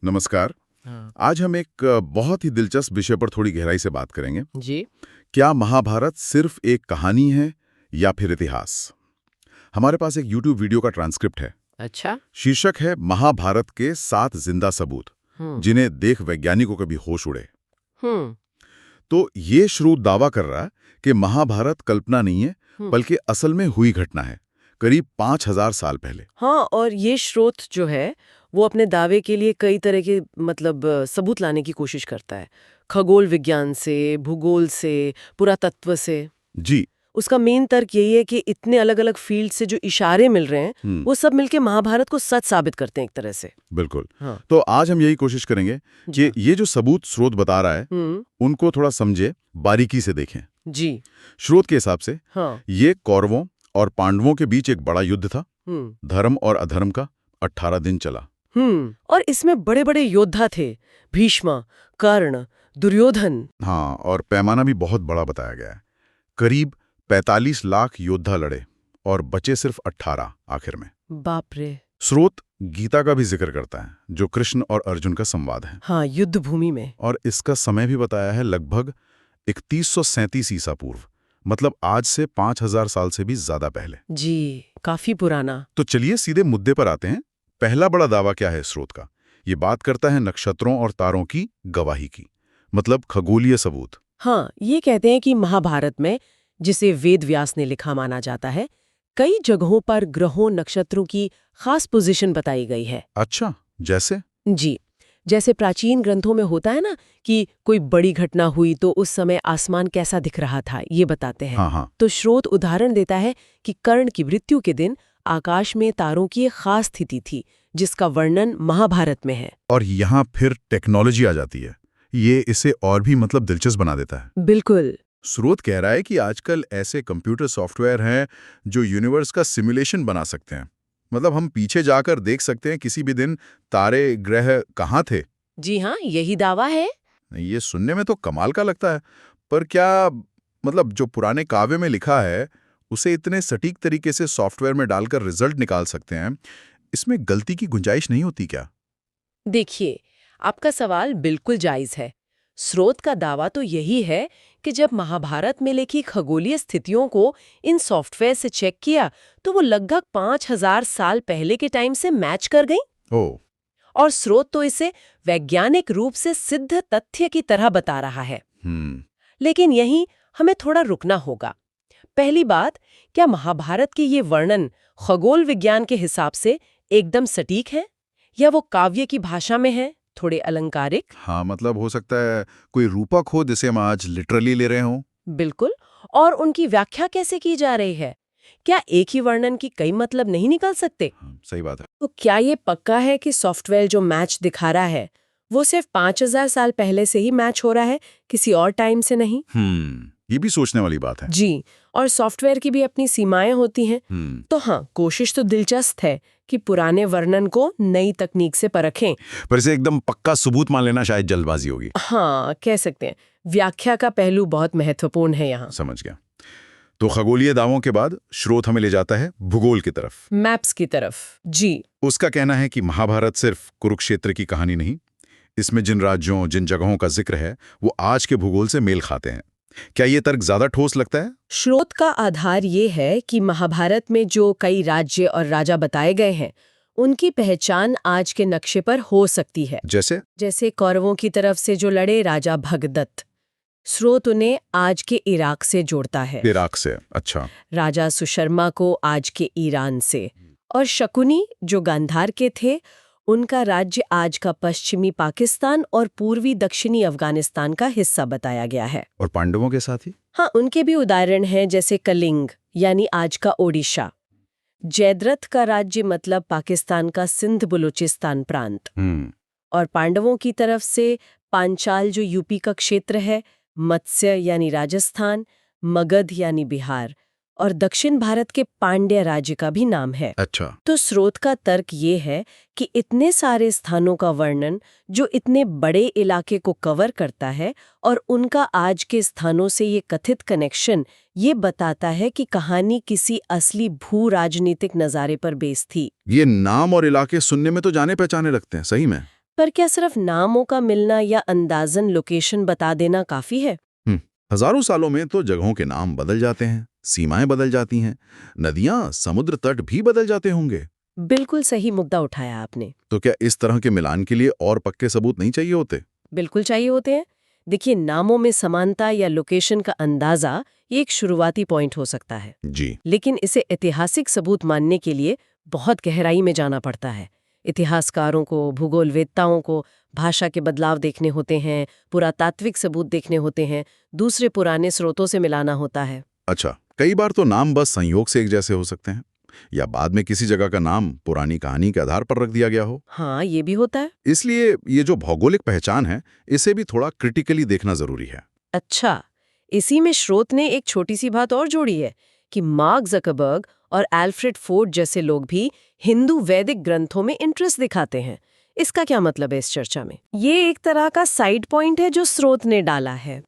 नमस्कार। हाँ आज हम एक बहुत ही दिलचस्प विषय पर थोड़ी गहराई से बात करेंगे। जी। क्या महाभारत सिर्फ एक कहानी है या फिर इतिहास? हमारे पास एक YouTube वीडियो का ट्रांसक्रिप्ट है। अच्छा। शीर्षक है महाभारत के 7 जिंदा सबूत हम्म जिन्हें देख वैज्ञानिकों के भी होश उड़े। हम्म तो ये स्रोत दावा कर रहा है कि महाभारत कल्पना नहीं है, हम्म बल्कि असल में हुई घटना है, करीब 5000 साल पहले। हाँ, और ये स्रोत जो है वो अपने दावे के लिए कई तरह के सबूत लाने की कोशिश करता है। खगोल विज्ञान से, भूगोल से, पुरातत्व से। जी। उसका मेन तर्क यही है कि इतने अलग अलग फील्ड से जो इशारे मिल रहे हैं वो सब मिलके महाभारत को सच साबित करते हैं एक तरह से। बिल्कुल। हाँ तो आज हम यही कोशिश करेंगे जी। कि ये जो सबूत स्रोत बता रहा है उनको थोड़ा समझे, बारीकी से देखें। जी। स्रोत के हिसाब से हाँ। ये कौरवों और पांडवों के बीच एक बड़ा युद्ध था। हम्म धर्म और अधर्म का 18 दिन चला। और इसमें बड़े बड़े योद्धा थे, भीष्म, कर्ण, दुर्योधन। हाँ, और पैमाना भी बहुत बड़ा बताया गया है। करीब 45 लाख योद्धा लड़े और बचे सिर्फ 18 आखिर में। बाप रे। स्रोत गीता का भी जिक्र करता है, जो कृष्ण और अर्जुन का संवाद है। हाँ, युद्ध भूमि में। और इसका समय भी बताया है, लगभग 3137 ईसा पूर्व, मतलब आज से 5000 साल से भी ज्यादा पहले। जी, काफी पुराना। तो चलिए सीधे मुद्दे पर आते हैं। पहला बड़ा दावा क्या है स्रोत का? ये बात करता है नक्षत्रों और तारों की गवाही की, मतलब खगोलीय सबूत। हाँ, ये कहते हैं कि महाभारत में, जिसे वेद व्यास ने लिखा माना जाता है, कई जगहों पर ग्रहों नक्षत्रों की खास पोजीशन बताई गई है। अच्छा, जैसे? जी, जैसे प्राचीन ग्रंथों में होता है ना कि कोई बड़ी घटना हुई तो उस समय आसमान कैसा दिख रहा था, ये बताते हैं। हाँ हाँ। तो स्रोत उदाहरण देता है कि कर्ण की मृत्यु के दिन आकाश में तारों की एक खास स्थिति थी, जिसका वर्णन महाभारत में है। और यहाँ फिर टेक्नोलॉजी आ जाती है। ये इसे और भी मतलब दिलचस्प बना देता है। बिल्कुल। स्रोत कह रहा है कि आजकल ऐसे कंप्यूटर सॉफ्टवेयर हैं जो यूनिवर्स का सिमुलेशन बना सकते हैं। मतलब हम पीछे जाकर देख सकते हैं किसी भी दिन तारे, ग्रह कहाँ थे। जी हाँ, यही दावा है। ये सुनने में तो कमाल का लगता है, पर क्या मतलब जो पुराने काव्य में लिखा है उसे इतने सटीक तरीके से सॉफ्टवेयर में डालकर रिजल्ट निकाल सकते हैं, इसमें गलती की गुंजाइश नहीं होती क्या? देखिए, आपका सवाल बिल्कुल जायज है। स्रोत का दावा तो यही है कि जब महाभारत में लिखी खगोलीय स्थितियों को इन सॉफ्टवेयर से चेक किया तो वो लगभग 5000 साल पहले के टाइम से मैच कर गई। ओह। और स्रोत तो इसे वैज्ञानिक रूप से सिद्ध तथ्य की तरह बता रहा है। लेकिन यहीं हमें थोड़ा रुकना होगा। पहली बात, क्या महाभारत के ये वर्णन खगोल विज्ञान के हिसाब से एकदम सटीक है, या वो काव्य की भाषा में है, थोड़े अलंकारिक? हाँ, मतलब हो सकता है कोई रूपक हो जिसे हम आज लिटरली ले रहे हों। बिल्कुल। और उनकी व्याख्या कैसे की जा रही है? क्या एक ही वर्णन की कई मतलब नहीं निकल सकते? हाँ, सही बात है। तो क्या ये पक्का है कि सॉफ्टवेयर जो मैच दिखा रहा है वो सिर्फ 5000 साल पहले से ही मैच हो रहा है, किसी और टाइम से नहीं? ये भी सोचने वाली बात है। जी, और सॉफ्टवेयर की भी अपनी सीमाएं होती हैं। तो हाँ, कोशिश तो दिलचस्प है कि पुराने वर्णन को नई तकनीक से परखें। पर इसे एकदम पक्का सबूत मान लेना शायद जल्दबाजी होगी। हाँ, कह सकते हैं। व्याख्या का पहलू बहुत महत्वपूर्ण है यहाँ। समझ गया। तो खगोलीय दावों के बाद स्रोत हमें ले जाता है भूगोल की तरफ, मैप्स की तरफ। जी। उसका कहना है कि महाभारत सिर्फ कुरुक्षेत्र की कहानी नहीं, इसमें जिन राज्यों, जिन जगहों का जिक्र है वो आज के भूगोल से मेल खाते हैं। क्या ये तर्क ज्यादा ठोस लगता है? स्रोत का आधार ये है कि महाभारत में जो कई राज्य और राजा बताए गए हैं उनकी पहचान आज के नक्शे पर हो सकती है। जैसे कौरवों की तरफ से जो लड़े राजा भगदत्त, स्रोत उन्हें आज के इराक से जोड़ता है। इराक से? अच्छा। राजा सुशर्मा को आज के ईरान से, और शकुनी जो गांधार के थे, उनका राज्य आज का पश्चिमी पाकिस्तान और पूर्वी दक्षिणी अफगानिस्तान का हिस्सा बताया गया है। और पांडवों के साथ ही? हाँ, उनके भी उदाहरण हैं, जैसे कलिंग यानी आज का ओडिशा, जयद्रथ का राज्य मतलब पाकिस्तान का सिंध बलूचिस्तान प्रांत, और पांडवों की तरफ से पांचाल जो यूपी का क्षेत्र है, मत्स्य यानी राजस्थान, मगध यानी बिहार, और दक्षिण भारत के पांड्य राज्य का भी नाम है। अच्छा। तो स्रोत का तर्क ये है कि इतने सारे स्थानों का वर्णन जो इतने बड़े इलाके को कवर करता है और उनका आज के स्थानों से ये कथित कनेक्शन, ये बताता है कि कहानी किसी असली भू राजनीतिक नज़ारे पर बेस थी। ये नाम और इलाके सुनने में तो जाने पहचाने लगते हैं, सही में। पर क्या सिर्फ नामों का मिलना या अंदाजन लोकेशन बता देना काफी है? हजारों सालों में तो जगहों के नाम बदल जाते हैं, सीमाएं बदल जाती हैं, नदियां, समुद्र तट भी बदल जाते होंगे। बिल्कुल सही मुद्दा उठाया आपने। तो क्या इस तरह के मिलान के लिए और पक्के सबूत नहीं चाहिए होते? बिल्कुल चाहिए होते हैं। देखिए, नामों में समानता या लोकेशन का अंदाजा ये एक शुरुआती पॉइंट हो सकता है, जी। लेकिन इसे ऐतिहासिक सबूत मानने के लिए बहुत गहराई में जाना पड़ता है। इतिहासकारों को, भूगोलवेत्ताओं को भाषा के बदलाव देखने होते हैं, पुरातात्विक सबूत देखने होते हैं, दूसरे पुराने स्रोतों से मिलाना होता है। अच्छा, कई बार तो नाम बस संयोग से एक जैसे हो सकते हैं, या बाद में किसी जगह का नाम पुरानी कहानी के आधार पर रख दिया गया हो। हाँ, ये भी होता है। इसलिए ये जो भौगोलिक पहचान है, इसे भी थोड़ा क्रिटिकली देखना जरूरी है। अच्छा, इसी में स्रोत ने एक छोटी सी बात और जोड़ी है कि मार्क ज़करबर्ग और एल्फ्रेड फोर्ड जैसे लोग भी हिंदू वैदिक ग्रंथों में इंटरेस्ट दिखाते हैं। इसका क्या मतलब है इस चर्चा में? ये एक तरह का साइड पॉइंट है जो स्रोत ने डाला है,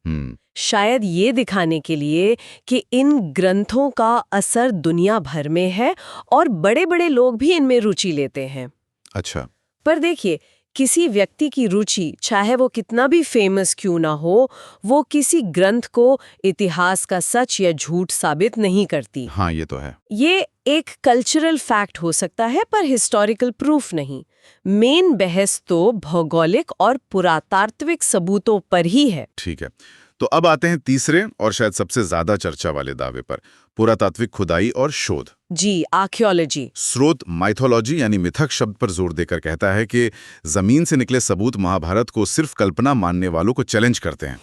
शायद ये दिखाने के लिए कि इन ग्रंथों का असर दुनिया भर में है और बड़े-बड़े लोग भी इनमें रुचि लेते हैं। अच्छा। पर देखिए, किसी व्यक्ति की रुचि, चाहे वो कितना भी फेमस क्यों ना हो, वो किसी ग्रंथ को इतिहास का सच या झूठ साबित नहीं करती। हाँ, ये तो है। ये एक कल्चरल फैक्ट हो सकता है, पर हिस्टोरिकल प्रूफ नहीं। मेन बहस तो भौगोलिक और पुरातात्विक सबूतों पर ही है। ठीक है, तो अब आते हैं तीसरे और शायद सबसे ज्यादा चर्चा वाले दावे पर, पुरातात्विक खुदाई और शोध। जी, आर्कियोलॉजी। स्रोत माइथोलॉजी यानी मिथक शब्द पर जोर देकर कहता है कि जमीन से निकले सबूत महाभारत को सिर्फ कल्पना मानने वालों को चैलेंज करते हैं।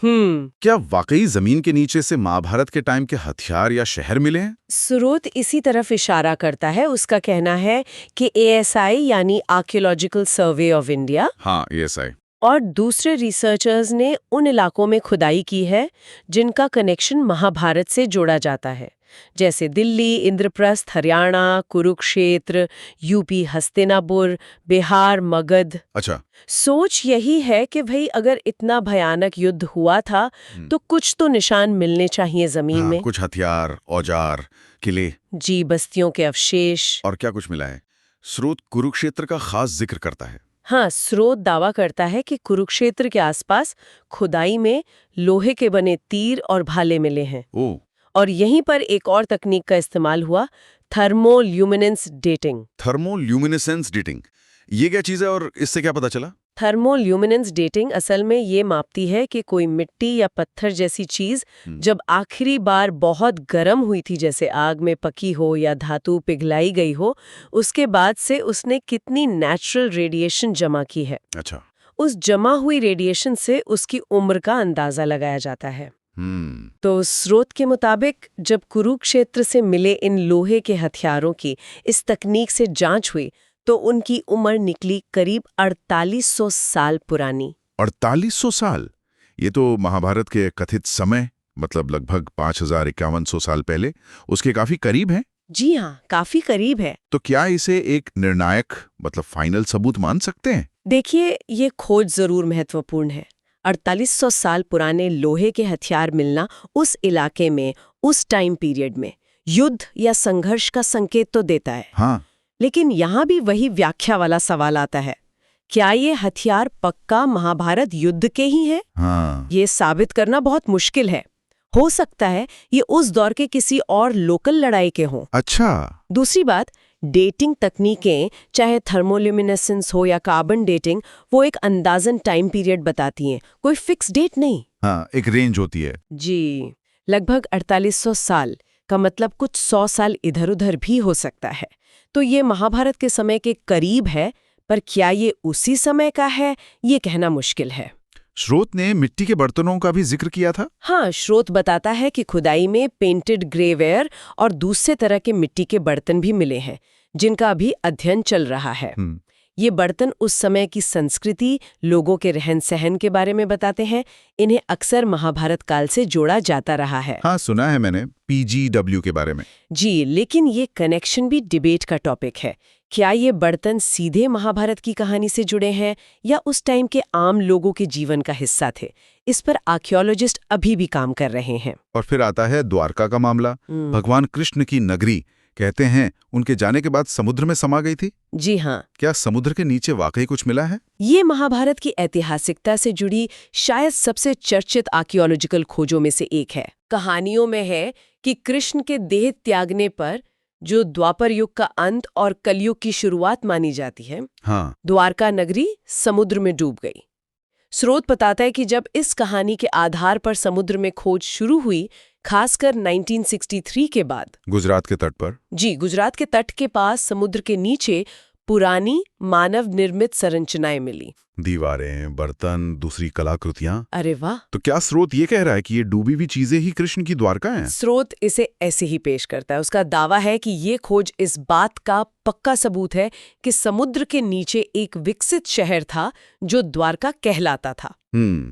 क्या वाकई जमीन के नीचे से महाभारत के टाइम के हथियार या शहर मिले हैं? स्रोत इसी तरफ इशारा करता है। उसका कहना है कि ASI यानी आर्कियोलॉजिकल सर्वे ऑफ इंडिया, हाँ, ASI और दूसरे रिसर्चर्स ने उन इलाकों में खुदाई की है जिनका कनेक्शन महाभारत से जोड़ा जाता है, जैसे दिल्ली, इंद्रप्रस्थ, हरियाणा, कुरुक्षेत्र, यूपी हस्तिनापुर, बिहार, मगध। अच्छा। सोच यही है कि भाई अगर इतना भयानक युद्ध हुआ था तो कुछ तो निशान मिलने चाहिए जमीन में। कुछ हथियार, औजार, किले। जी, बस्तियों के अवशेष। और क्या कुछ मिला है? स्रोत कुरुक्षेत्र का खास जिक्र करता है। हाँ, स्रोत दावा करता है कि कुरुक्षेत्र के आसपास खुदाई में लोहे के बने तीर और भाले मिले हैं। ओह। और यहीं पर एक और तकनीक का इस्तेमाल हुआ, थर्मोल्यूमिनेंस डेटिंग। थर्मोल्यूमिनेसेंस डेटिंग, ये क्या चीज़ है और इससे क्या पता चला? थर्मोल्यूमिनेंस डेटिंग असल में ये मापती है कि कोई मिट्टी या पत्थर जैसी चीज जब आखिरी बार बहुत गर्म हुई थी, जैसे आग में पकी हो या धातु पिघलाई गई हो, उसके बाद से उसने कितनी नेचुरल रेडिएशन जमा की है। अच्छा। उस जमा हुई रेडिएशन से उसकी उम्र का अंदाजा लगाया जाता है। तो स्रोत के मुताबिक जब कुरुक्षेत्र से मिले इन लोहे के हथियारों की इस तकनीक से जांच हुई तो उनकी उम्र निकली करीब 4800 साल पुरानी। 4800 साल? ये तो महाभारत के कथित समय, मतलब लगभग 5100 साल पहले, उसके काफी करीब है। जी हाँ, काफी करीब है। तो क्या इसे एक निर्णायक, मतलब फाइनल सबूत मान सकते हैं? देखिए, ये खोज जरूर महत्वपूर्ण है। 4800 साल पुराने लोहे के हथियार मिलना उस इलाके में, उस टाइम पीरियड में युद्ध या संघर्ष का संकेत तो देता है। हाँ। लेकिन यहाँ भी वही व्याख्या वाला सवाल आता है, क्या ये हथियार पक्का महाभारत युद्ध के ही हैं? हाँ। ये साबित करना बहुत मुश्किल है। हो सकता है ये उस दौर के किसी और लोकल लड़ाई के हों। अच्छा। दूसरी बात, डेटिंग तकनीकें, चाहे थर्मोल्यूमिनेसेंस हो या कार्बन डेटिंग, वो एक अंदाजन टाइम पीरियड बताती हैं, कोई फिक्स डेट नहीं। हाँ, एक रेंज होती है। जी, लगभग 4800 साल का मतलब कुछ 100 साल इधर-उधर भी हो सकता है। तो ये महाभारत के समय के करीब है, पर क्या ये उसी समय का है, ये कहना मुश्किल है। स्रोत ने मिट्टी के बर्तनों का भी जिक्र किया था। हाँ, स्रोत बताता है कि खुदाई में पेंटेड ग्रेवेयर और दूसरे तरह के मिट्टी के बर्तन भी मिले हैं, जिनका अभी अध्ययन चल रहा है। ये बर्तन उस समय की संस्कृति, लोगों के रहन सहन के बारे में बताते हैं। इन्हें अक्सर महाभारत काल से जोड़ा जाता रहा है। हाँ, सुना है मैंने PGW के बारे में। जी, लेकिन ये कनेक्शन भी डिबेट का टॉपिक है। क्या ये बर्तन सीधे महाभारत की कहानी से जुड़े हैं या उस टाइम के आम लोगों के जीवन का हिस्सा थे? इस पर आर्कियोलॉजिस्ट अभी भी काम कर रहे हैं। और फिर आता है द्वारका का मामला, भगवान कृष्ण की नगरी। कहते हैं उनके जाने के बाद समुद्र में समा गई थी। जी हाँ, क्या समुद्र के नीचे वाकई कुछ मिला है? ये महाभारत की ऐतिहासिकता से जुड़ी शायद सबसे चर्चित आर्कियोलॉजिकल खोजों में से एक है। कहानियों में है कि कृष्ण के देह त्यागने पर, जो द्वापर युग का अंत और कलयुग की शुरुआत मानी जाती है, हाँ, द्वारका नगरी समुद्र में डूब गई। स्रोत बताता है कि जब इस कहानी के आधार पर समुद्र में खोज शुरू हुई, खासकर 1963 के बाद, गुजरात के तट पर। जी, गुजरात के तट के पास समुद्र के नीचे पुरानी मानव निर्मित संरचनाएं मिली। दीवारें, बर्तन, दूसरी कलाकृतियां। अरे वाह! तो क्या स्रोत ये कह रहा है कि ये डूबी हुई चीजें ही कृष्ण की द्वारका हैं? स्रोत इसे ऐसे ही पेश करता है। उसका दावा है कि ये खोज इस बात का पक्का सबूत है कि समुद्र के नीचे एक विकसित शहर था जो द्वारका कहलाता था,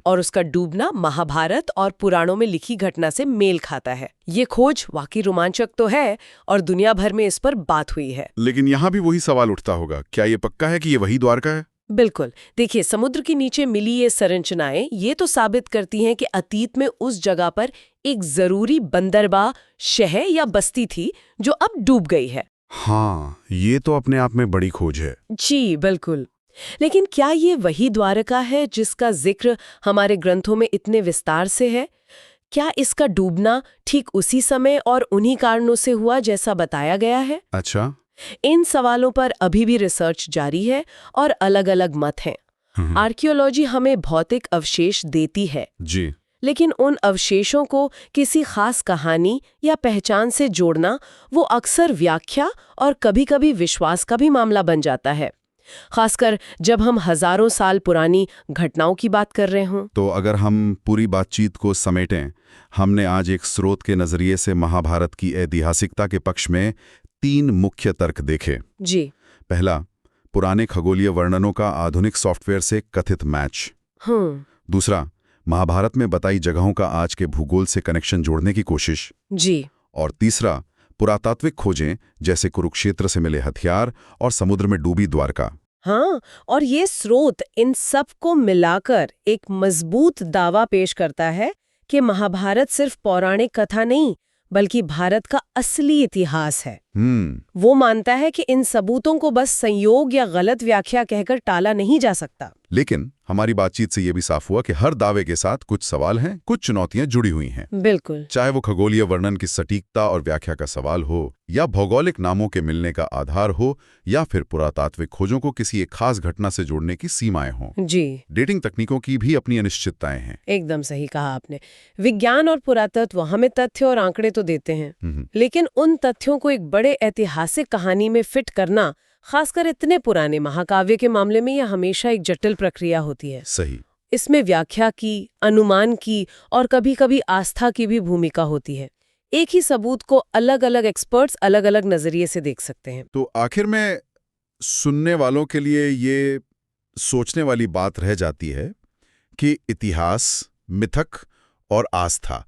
और उसका डूबना महाभारत और पुराणों में लिखी घटना से मेल खाता है। ये खोज वाकई रोमांचक तो है और दुनिया भर में इस पर बात हुई है। लेकिन यहाँ भी वही सवाल उठता होगा, क्या ये पक्का है कि ये वही द्वारका है? बिल्कुल। देखिए, समुद्र के नीचे मिली ये संरचनाएं ये तो साबित करती हैं कि अतीत में उस जगह पर एक जरूरी बंदरगाह, शहर या बस्ती थी जो अब डूब गई है। हाँ, ये तो अपने आप में बड़ी खोज है। जी बिल्कुल। लेकिन क्या ये वही द्वारका है जिसका जिक्र हमारे ग्रंथों में इतने विस्तार से है? क्या इसका डूबना ठीक उसी समय और उन्हीं कारणों से हुआ जैसा बताया गया है? अच्छा। इन सवालों पर अभी भी रिसर्च जारी है और अलग-अलग मत हैं। आर्कियोलॉजी हमें भौतिक अवशेष देती है जी, लेकिन उन अवशेषों को किसी खास कहानी या पहचान से जोड़ना वो अक्सर व्याख्या और कभी-कभी विश्वास का भी मामला बन जाता है, खासकर जब हम हजारों साल पुरानी घटनाओं की बात कर रहे हों। तो अगर हम पूरी बातचीत को समेटें, हमने आज एक स्रोत के नजरिए से महाभारत की ऐतिहासिकता के पक्ष में 3 मुख्य तर्क देखे। जी। पहला, पुराने खगोलीय वर्णनों का आधुनिक सॉफ्टवेयर से कथित मैच। दूसरा, महाभारत में बताई जगहों का आज के भूगोल से कनेक्शन जोड़ने की कोशिश। जी। और तीसरा, पुरातात्विक खोजें जैसे कुरुक्षेत्र से मिले हथियार और समुद्र में डूबी द्वारका। हाँ, और ये स्रोत इन सब को मिलाकर एक मजबूत दावा पेश करता है कि महाभारत सिर्फ पौराणिक कथा नहीं बल्कि भारत का असली इतिहास है। वो मानता है कि इन सबूतों को बस संयोग या गलत व्याख्या कहकर टाला नहीं जा सकता। लेकिन हमारी बातचीत से ये भी साफ हुआ कि हर दावे के साथ कुछ सवाल हैं, कुछ चुनौतियां जुड़ी हुई हैं। बिल्कुल। चाहे वो खगोलीय वर्णन की सटीकता और व्याख्या का सवाल हो, या भौगोलिक नामों के मिलने का आधार हो, या फिर पुरातात्विक खोजों को किसी एक खास घटना से जोड़ने की सीमाएं हों। जी। डेटिंग तकनीकों की भी अपनी अनिश्चितताएं हैं। एकदम सही कहा आपने। विज्ञान और पुरातत्व हमें तथ्य और आंकड़े तो देते हैं, लेकिन उन तथ्यों को एक बड़े ऐतिहासिक कहानी में फिट करना, खासकर इतने पुराने महाकाव्य के मामले में, यह हमेशा एक जटिल प्रक्रिया होती है। सही। इसमें व्याख्या की, अनुमान की और कभी-कभी आस्था की भी भूमिका होती है। एक ही सबूत को अलग-अलग एक्सपर्ट्स अलग-अलग नजरिए से देख सकते हैं। तो आखिर में सुनने वालों के लिए ये सोचने वाली बात रह जाती है कि इतिहास, मिथक और आस्था,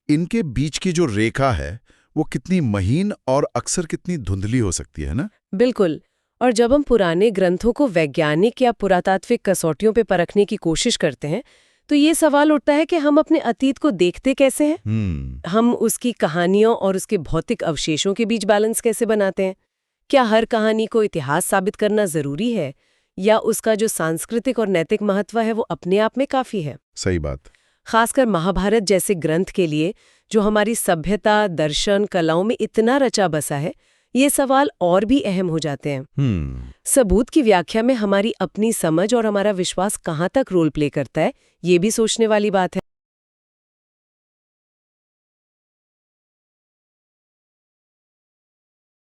इनके बीच की जो रेखा है वो कितनी महीन और अक्सर कितनी धुंधली हो सकती है ना? बिल्कुल। और जब हम पुराने ग्रंथों को वैज्ञानिक या पुरातात्विक कसौटियों पे परखने की कोशिश करते हैं, तो ये सवाल उठता है कि हम अपने अतीत को देखते कैसे हैं? हम उसकी कहानियों और उसके भौतिक अवशेषों के बीच बैलेंस कैसे बनाते हैं? क्या हर कहानी को इतिहास साबित करना जरूरी है, या उसका जो सांस्कृतिक और नैतिक महत्व है वो अपने आप में काफी है? सही बात। खासकर महाभारत जैसे ग्रंथ के लिए, जो हमारी सभ्यता, दर्शन, कलाओं में इतना रचा बसा है, ये सवाल और भी अहम हो जाते हैं। सबूत की व्याख्या में हमारी अपनी समझ और हमारा विश्वास कहाँ तक रोल प्ले करता है, ये भी सोचने वाली बात है।